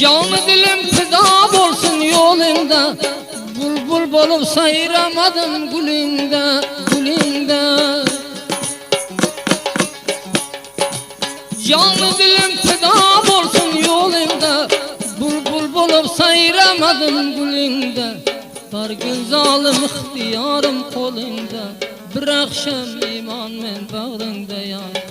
Canı dilim fida bolsun yolunda, bulbul bolup sayramadım gülünde, gülünde. Canı dilim fida bolsun yolunda, bulbul bolup sayramadım gülünde. Var gün zalim ihtiyarım kolunda, bir akşam iman men bağrında yar.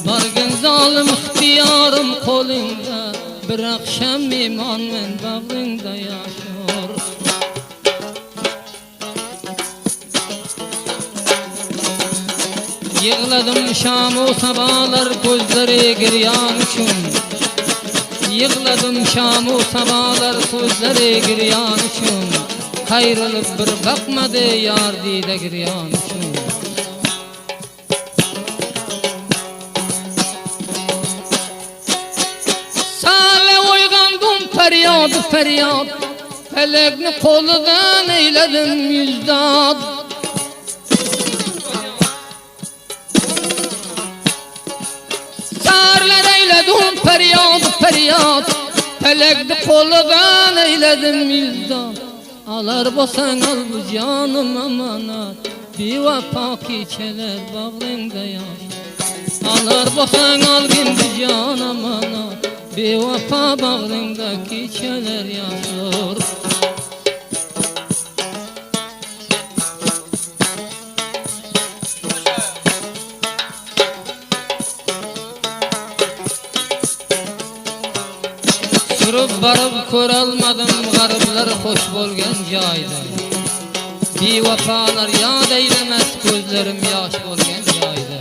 Var gün zalim ihtiyarım kolunda, bir akşam iman men bağrında yaşıyor. Yığladım şam-u sabahlar gözleri giryan üçün. Yığladım şam-u sabahlar gözleri giryan üçün. Kayrılıp bir bakmadı yar dide giryan üçün. Sale oygandım feryad feryad, felekni koludan eyledim yüzdad. Sarlar eyledim feryad feryad, felekni koludan eyledim yüzdad. Alar bosan al bu canım amanat, bir vapa keçeler bağrında yaş. Alar bosan al bu can amanat, bir vapa bağrında keçeler yaşır. Sürüp barıp köralmadım garipler hoş bolgen jayda. Bir vafalar yad eylemez gözlerim yaş bolgen jayda.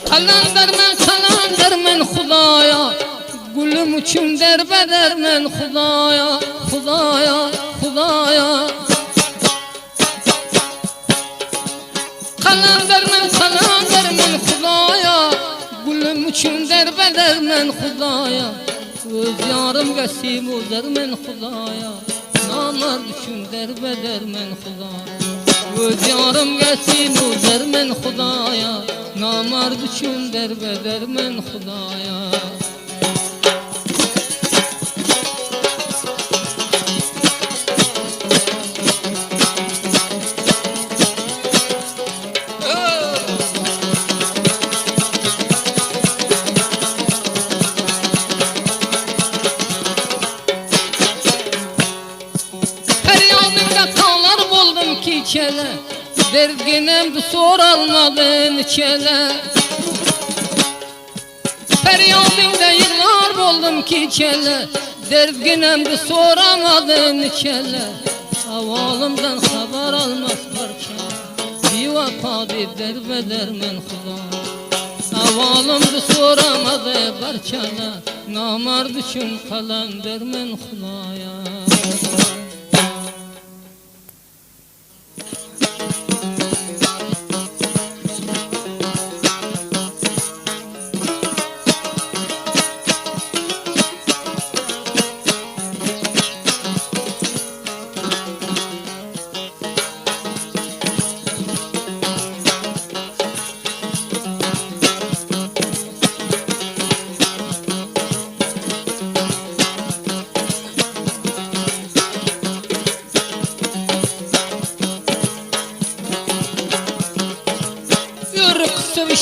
Kalandır men Hudaya, gülüm üçün derbeder men Hudaya, Hudaya, Hudaya. Kalandır men Hudaya, gülüm üçün derbeder men Hudaya. Öz yarım gasim uzer men Hudaya, namard üçün derbeder men Hudaya. Öz yarım gasim uzer men Hudaya, namard üçün derbeder men Hudaya. Çele, derdinemdi soralmadın çele. Feryadımda yıllar buldum ki çele, derdinemdi soramadın çele. Havalımdan haber almaz parça, bir vapa derbeder men Huda. Havalımdı soramadı parçana, namard üçün kalandır men Hudaya.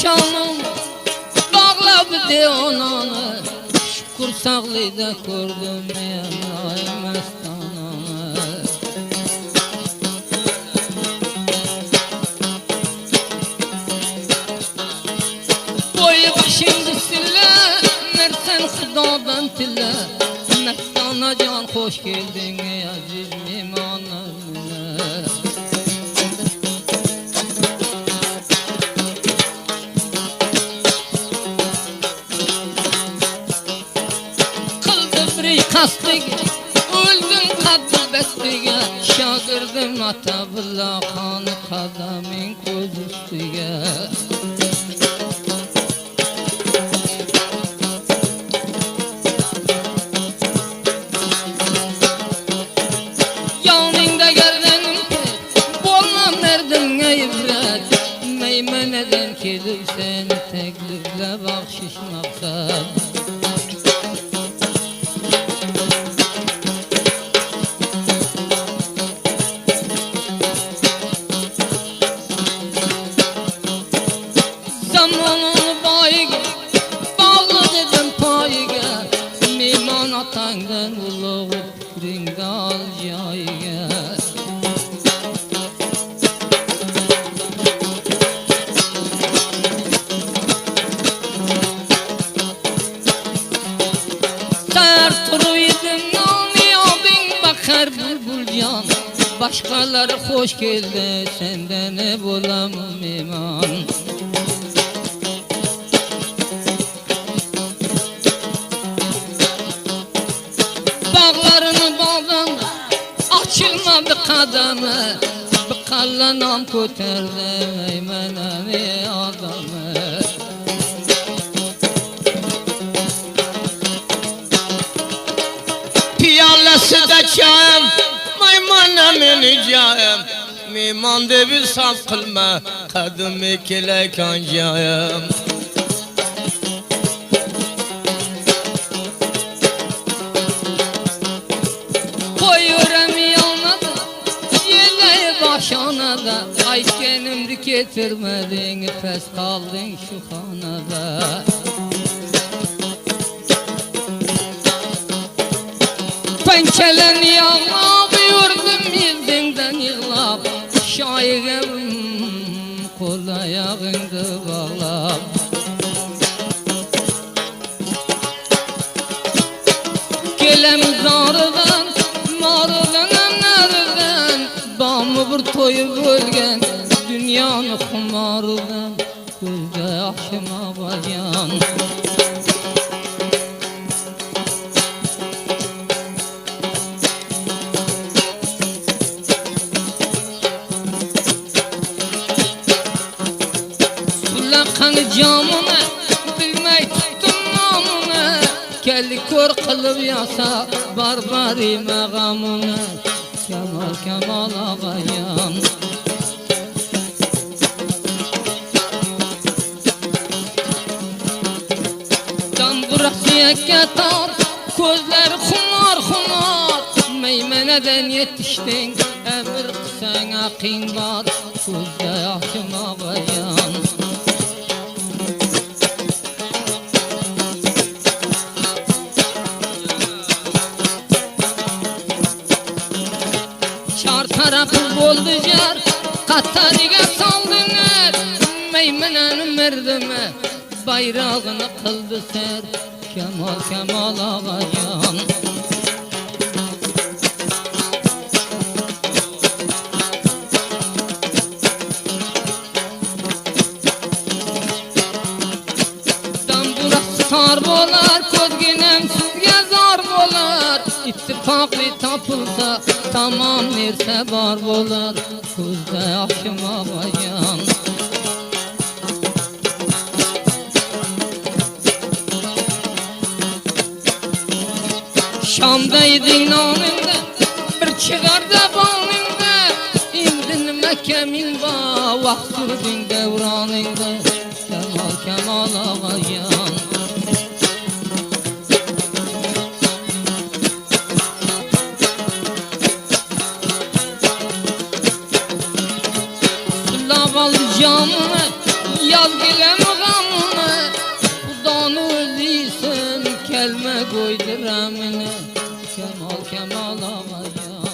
Şanım bağladı deonanı, şükür sağlıyda gördüm yanay mestananı. Boyu başını sille, mersen Hudadan tille. Mestana can hoş geldin ey aziz mimanlarına. Kastıge, öldüm kadıl bestige, şagirdim Atabullah Hanı kadamin koz üstüge. Yanında gerdenim ki, bolmam nereden ibret, meymeneden ki seni teklifle bahşiş maksat. Zamanın bayıga bağlı dedim payıga, meyman atandan ulu fikrini al cayıga. Turuydım namiyadın bakar bulbulcan, başkaları hoş geldi senden ne bulamam iman. Bağlarını bağdan açılmadı kadamı, bıkallanam köterdi eymenemi adamı. Piyalası da çayım, maymana meneceğim. Meyman de bir saf kılma, kadın ekile kancayım. Koyuyorum yanına da, yeleği başana da. Aytkenimdi getirmedin, pes kaldın şu hanada. Pençelen yağlap, yurdum yüzünden yığlap, şairem kol ayağında bağlap. Gelem zarıdan, marıdan, nereden, bağımı bir toyu bölgen, dünyanı kumarıdan, gözde yaşıma bayan. Kanı camını bilmek tuttum namını, kelli kör kılıp yasa barbari megamını. Kemal Kemal ağayan. Can bırak diyeke tar, gözler kumar kumar. Meymeneden yetiştin, emir kısan akin var, gözde yaşım ağayan. Tarafı boldu yer, Katariga saldılar, Meymenenin merdime bayrağını kıldı ser, Kemal Kemal ağayan. Damburak star bolar, kozginem sizge zar bolar. İttifaklı tapılsa, tamam verse bar bolar, gözde yaşım ağayan. Şam'daydın nanında, bir çıkarda bağlında, indin Mekke'min bağ, vaktırdın devranında, Kemal Kemal ağayan. Laval camını, yaz gilem gamını, Kudanı özliysen, kelme koydur amını, Kemal Kemal ağayan.